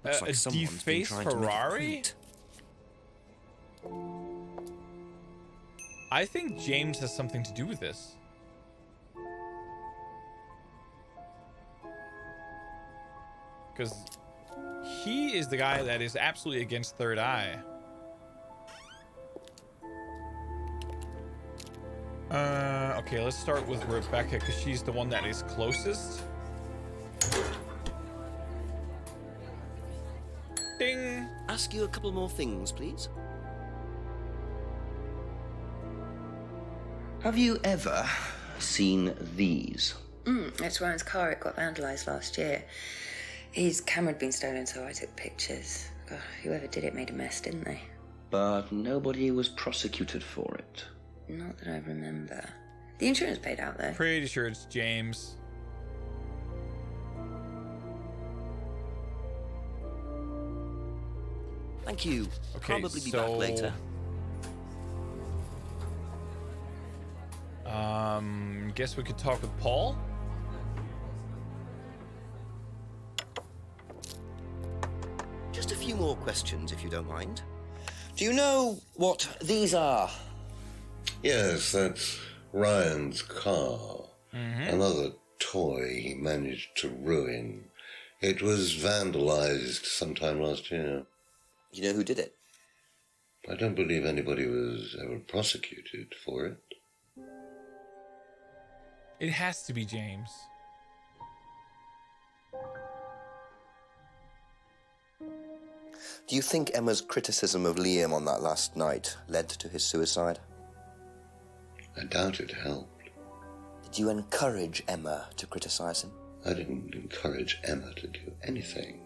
D: Looks like
A: a
D: someone's been
A: defaced
D: trying to make a
A: Ferrari?
D: point.
A: I think James has something to do with this. Because he is the guy that is absolutely against Third Eye. Okay, let's start with Rebecca because she's the one that is closest. Ding!
K: Ask you a couple more things, please. Have you ever seen these?
J: It's Ryan's car. It got vandalised last year. His camera had been stolen, so I took pictures. God, whoever did it made a mess, didn't they?
K: But nobody was prosecuted for it.
J: Not that I remember. The insurance paid out, though.
A: Pretty sure it's James.
K: Thank you.
A: Okay,
K: Probably be back later.
A: guess we could talk with Paul.
D: Just a few more questions, if you don't mind. Do you know what these are?
C: Yes, that's Ryan's car. Another toy he managed to ruin. It was vandalized sometime last year.
D: You know who did it?
C: I don't believe anybody was ever prosecuted for it.
A: It has to be James.
D: Do you think Emma's criticism of Liam on that last night led to his suicide?
C: I doubt it helped.
D: Did you encourage Emma to criticize him?
C: I didn't encourage Emma to do anything.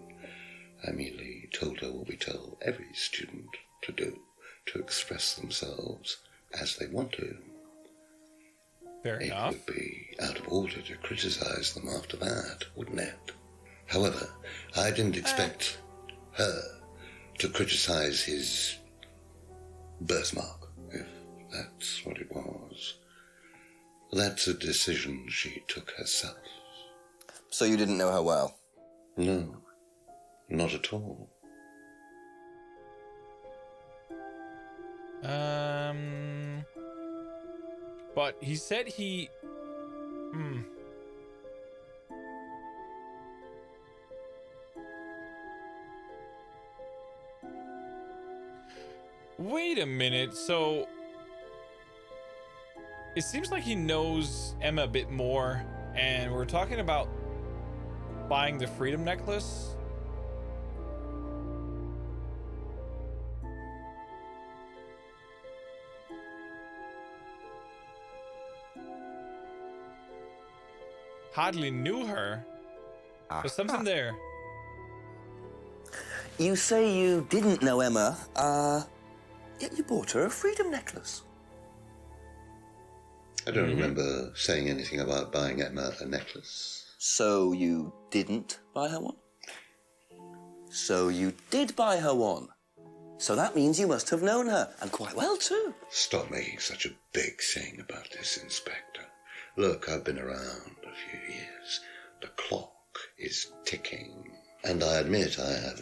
C: I merely told her what we tell every student to do, to express themselves as they want to.
A: Fair enough.
C: It would be out of order to criticize them after that, wouldn't it? However, I didn't expect her to criticize his birthmark, if that's what it was. That's a decision she took herself.
D: So you didn't know her well?
C: No, not at all.
A: But he said he... Wait a minute, so... It seems like he knows Emma a bit more, and we're talking about buying the freedom necklace? Hardly knew her. There's something there.
D: You say you didn't know Emma, yet you bought her a freedom necklace.
C: I don't remember saying anything about buying Emma a necklace.
D: So you didn't buy her one? So you did buy her one. So that means you must have known her, and quite well too.
C: Stop making such a big thing about this, Inspector. Look, I've been around a few years. The clock is ticking. And I admit I have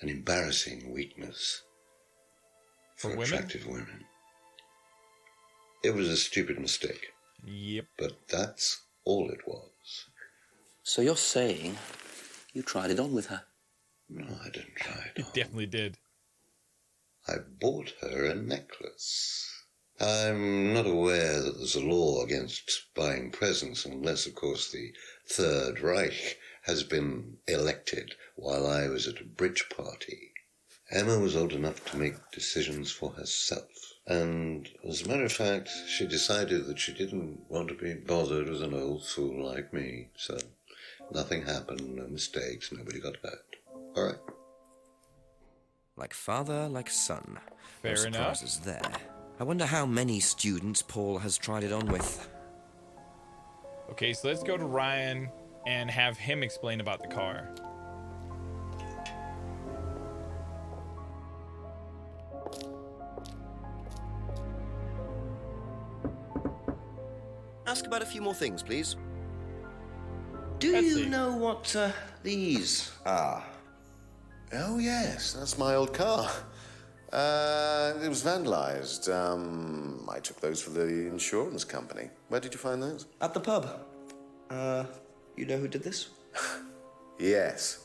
C: an embarrassing weakness for
A: women?
C: attractive women. It was a stupid mistake.
A: Yep.
C: But that's all it was.
D: So you're saying you tried it on with her?
C: No, I didn't try it on.
A: You definitely did.
C: I bought her a necklace. I'm not aware that there's a law against buying presents unless, of course, the Third Reich has been elected while I was at a bridge party. Emma was old enough to make decisions for herself. And, as a matter of fact, she decided that she didn't want to be bothered with an old fool like me. So, nothing happened, no mistakes, nobody got hurt. All right.
D: Like father, like son.
A: Fair
D: no
A: enough.
D: surprises there. I wonder how many students Paul has tried it on with.
A: Okay, so let's go to Ryan and have him explain about the car.
D: Ask about a few more things, please.
K: Do
A: Let's
K: you
A: see.
K: know what these are?
E: Oh, yes, that's my old car. It was vandalized. I took those for the insurance company. Where did you find those?
K: At the pub. You know who did this?
E: Yes.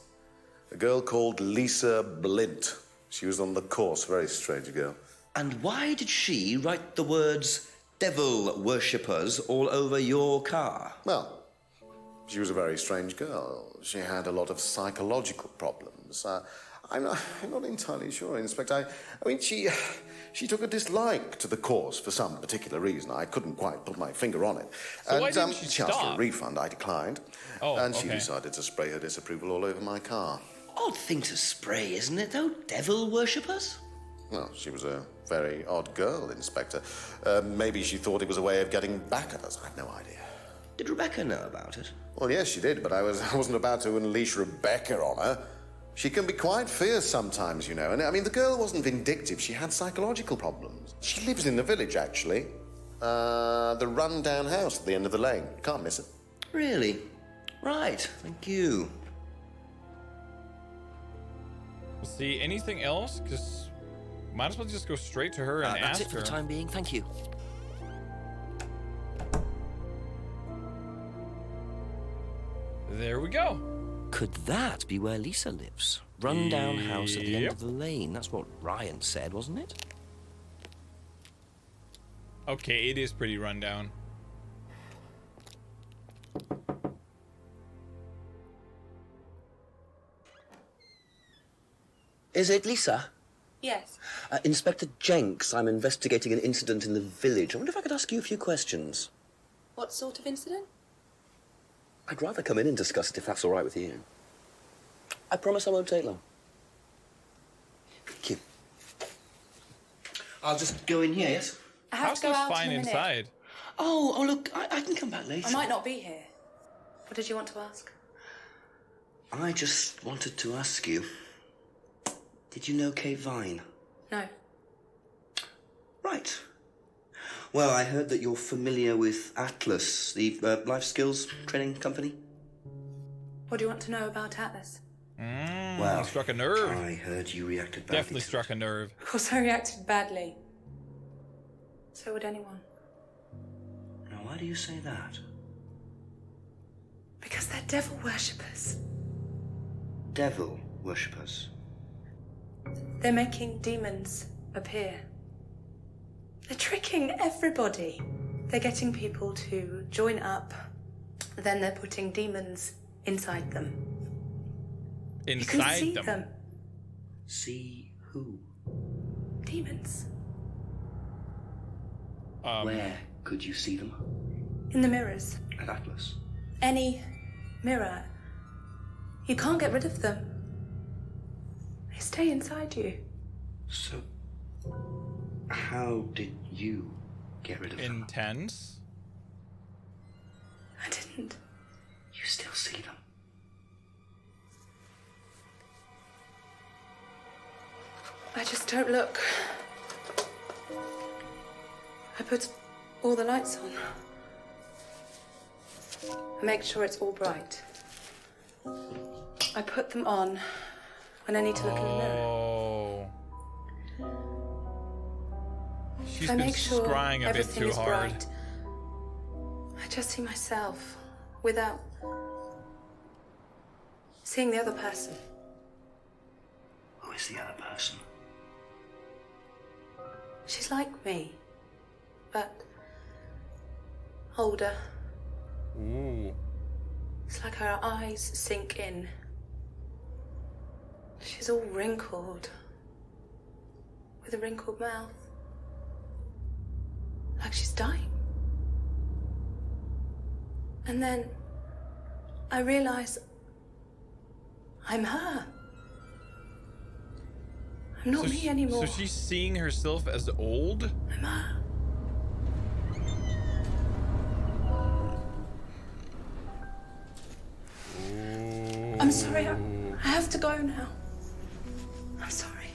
E: A girl called Lisa Blint. She was on the course, very strange girl.
K: And why did she write the words devil worshippers all over your car?
E: Well, she was a very strange girl. She had a lot of psychological problems. I'm not entirely sure, Inspector. I mean, she took a dislike to the course for some particular reason. I couldn't quite put my finger on it.
A: So why didn't she
E: asked for a
A: stop?
E: refund. I declined.
A: Oh,
E: and she
A: okay.
E: decided to spray her disapproval all over my car.
K: Odd thing to spray, isn't it, though? Devil worshippers?
E: Well, she was a very odd girl, Inspector. Maybe she thought it was a way of getting back at us. I have no idea.
K: Did Rebecca know about it?
E: Well, yes, she did, but I wasn't about to unleash Rebecca on her. She can be quite fierce sometimes, And I mean, the girl wasn't vindictive. She had psychological problems. She lives in the village, actually. The run-down house at the end of the lane. Can't miss it.
K: Really? Right, thank you.
A: See, anything else? Because might as well just go straight to her and
D: That's
A: ask
D: it for
A: her.
D: the time being, thank you.
A: There we go.
D: Could that be where Lisa lives? Run-down house at the end of the lane. That's what Ryan said, wasn't it?
A: Okay, it is pretty rundown.
K: Is it Lisa?
J: Yes.
K: Inspector Jenks, I'm investigating an incident in the village. I wonder if I could ask you a few questions.
J: What sort of incident?
K: I'd rather come in and discuss it if that's all right with you. I promise I won't take long. Thank you. I'll just go in here, yes?
J: I have
A: House
J: to go
A: looks
J: out
A: fine
J: in a minute.
A: inside.
K: Oh, look, I can come back later.
J: I might not be here. What did you want to ask?
K: I just wanted to ask you, did you know Kay Vine?
J: No.
K: Right. Well, I heard that you're familiar with Atlas, the life skills training company.
J: What do you want to know about Atlas?
K: Well,
A: struck a nerve.
K: I heard you reacted badly.
A: Definitely struck a nerve.
J: Of course I reacted badly. So would anyone.
K: Now, why do you say that?
J: Because they're devil worshippers.
K: Devil worshippers.
J: They're making demons appear. They're tricking everybody. They're getting people to join up, then they're putting demons inside them. You can
A: Inside
J: see
A: them.
J: them.
K: See who?
J: Demons.
K: Where could you see them?
J: In the mirrors.
K: At Atlas.
J: Any mirror. You can't get rid of them. They stay inside you.
K: So, how did you get rid of them?
A: Intense.
J: I didn't.
K: You still see them?
J: I just don't look. I put all the lights on. I make sure it's all bright. I put them on when I need to look in the mirror.
A: Oh. She's
J: I
A: been
J: make sure
A: scrying a bit
J: everything
A: too
J: is
A: hard.
J: bright. I just see myself without seeing the other person.
K: Who is the other person?
J: She's like me, but older.
A: Ooh.
J: It's like her eyes sink in. She's all wrinkled, with a wrinkled mouth. Like she's dying. And then I realize I'm her. I'm not me anymore.
A: So she's seeing herself as old?
J: I'm her. I'm sorry, I have to go now. I'm sorry.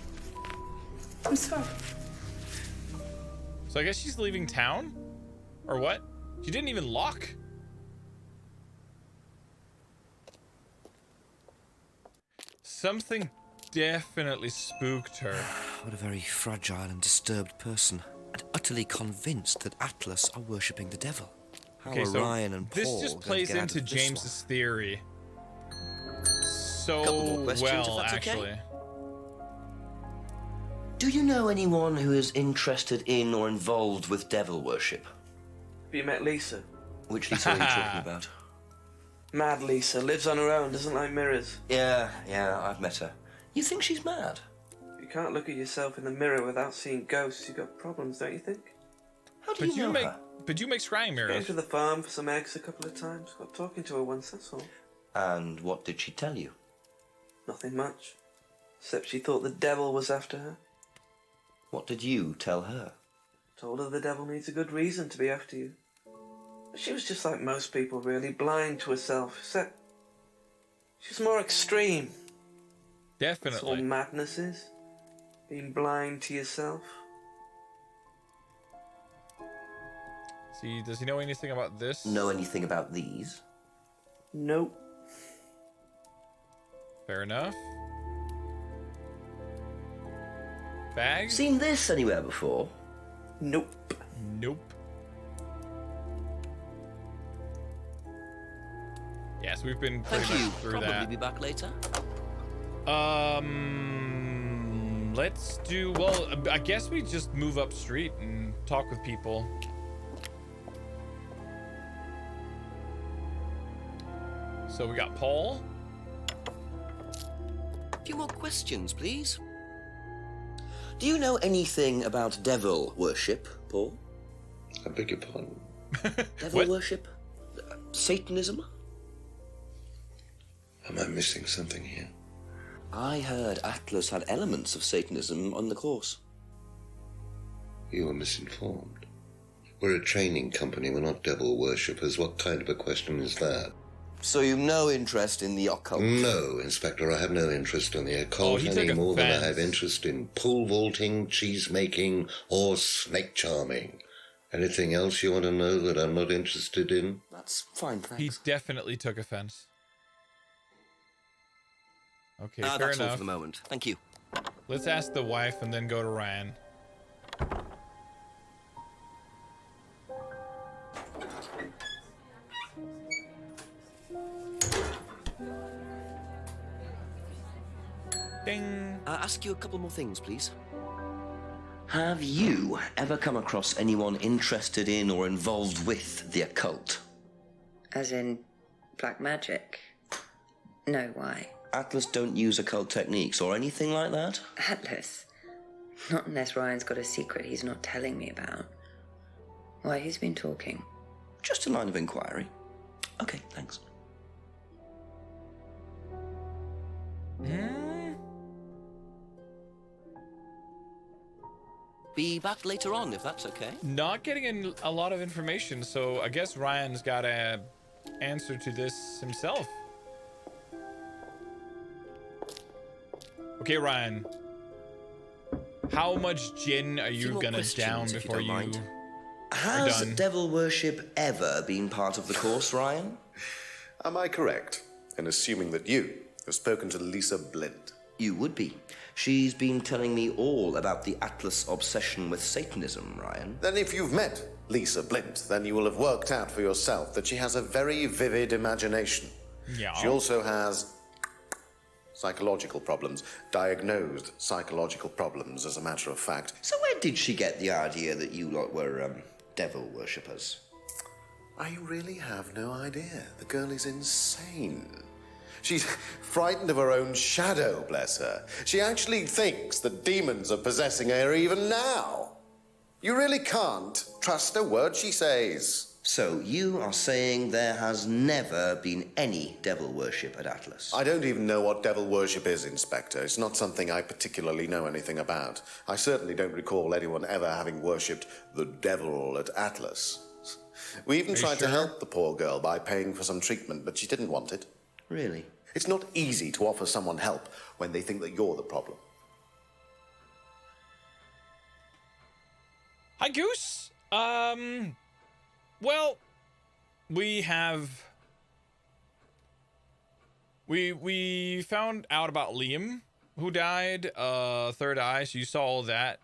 J: I'm sorry.
A: So I guess she's leaving town? Or what? She didn't even lock. Something definitely spooked her.
D: What a very fragile and disturbed person. And utterly convinced that Atlas are worshipping the devil. How
A: Okay,
D: are
A: so
D: Ryan and Paul
A: this just
D: going to
A: plays
D: get out
A: into
D: of this
A: James's theory
D: Couple more
A: so
D: questions, if
A: well,
D: that's okay?
A: actually.
K: Do you know anyone who is interested in or involved with devil worship?
I: Have you met Lisa?
K: Which Lisa are you talking about?
I: Mad Lisa, lives on her own, doesn't like mirrors.
K: Yeah, I've met her. You think she's mad?
I: If you can't look at yourself in the mirror without seeing ghosts, you've got problems, don't you think?
K: How do you know her?
A: But you make scrying
I: Came
A: mirrors.
I: to the farm for some eggs a couple of times. Got talking to her once, that's all.
K: And what did she tell you?
I: Nothing much. Except she thought the devil was after her.
K: What did you tell her?
I: Told her the devil needs a good reason to be after you. But she was just like most people, really, blind to herself. Except she's more extreme. That's all
A: Definitely.
I: madness is. Being blind to yourself.
A: See, does he know anything about this?
K: Know anything about these?
I: Nope.
A: Fair enough. Bag?
K: Seen this anywhere before?
I: Nope.
A: Nope. Yes, we've been pretty
D: Thank you.
A: much through
D: Probably
A: that.
D: be back later.
A: Let's do, well, I guess we just move up street and talk with people. So we got Paul.
D: A few more questions, please.
K: Do you know anything about devil worship, Paul?
C: I beg your pardon?
K: Devil worship? Satanism?
C: Am I missing something here?
K: I heard Atlas had elements of Satanism on the course.
C: You are misinformed. We're a training company, we're not devil worshippers. What kind of a question is that?
K: So you've no interest in the occult?
C: No, Inspector, I have no interest in the occult any more than I have interest in pole vaulting, cheese making, or snake charming. Anything else you want to know that I'm not interested in?
K: That's fine, thanks.
A: He definitely took offense. Okay, fair
D: that's
A: enough.
D: all for the moment. Thank you.
A: Let's ask the wife and then go to Ryan. Ding.
D: Ask you a couple more things, please.
K: Have you ever come across anyone interested in or involved with the occult?
J: As in black magic? No, why?
K: Atlas don't use occult techniques or anything like that?
J: Atlas? Not unless Ryan's got a secret he's not telling me about. Why, who's been talking?
K: Just a line of inquiry. Okay, thanks.
D: Be back later on, if that's okay.
A: Not getting in a lot of information, so I guess Ryan's got to answer to this himself. Okay, Ryan. How much gin are you gonna down before you are
K: Has
A: done?
K: devil worship ever been part of the course, Ryan?
E: Am I correct in assuming that you have spoken to Lisa Blint?
K: You would be. She's been telling me all about the Atlas obsession with Satanism, Ryan.
E: Then if you've met Lisa Blint, then you will have worked out for yourself that she has a very vivid imagination.
A: Yeah.
E: She also has psychological problems, diagnosed psychological problems, as a matter of fact.
K: So where did she get the idea that you lot were, devil worshippers?
E: I really have no idea. The girl is insane. She's frightened of her own shadow, bless her. She actually thinks that demons are possessing her even now. You really can't trust a word she says.
K: So you are saying there has never been any devil worship at Atlas?
E: I don't even know what devil worship is, Inspector. It's not something I particularly know anything about. I certainly don't recall anyone ever having worshipped the devil at Atlas. We even tried to help the poor girl by paying for some treatment, but she didn't want it.
K: Really?
E: It's not easy to offer someone help when they think that you're the problem.
A: Hi, Goose. Well, we found out about Liam, who died, third eye, so you saw all that.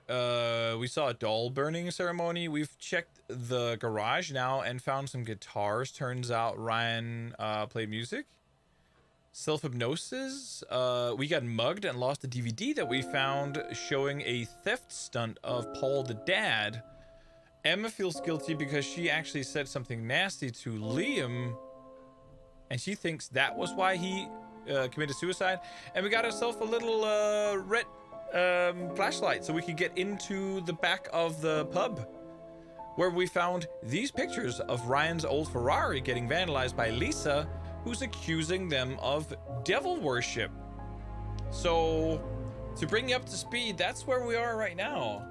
A: We saw a doll burning ceremony. We've checked the garage now and found some guitars. Turns out Ryan played music. Self-hypnosis. We got mugged and lost a DVD that we found showing a theft stunt of Paul the dad. Emma feels guilty because she actually said something nasty to Liam, and she thinks that was why he committed suicide. And we got ourselves a little red flashlight so we could get into the back of the pub, where we found these pictures of Ryan's old Ferrari getting vandalized by Lisa, who's accusing them of devil worship. So, to bring you up to speed, that's where we are right now.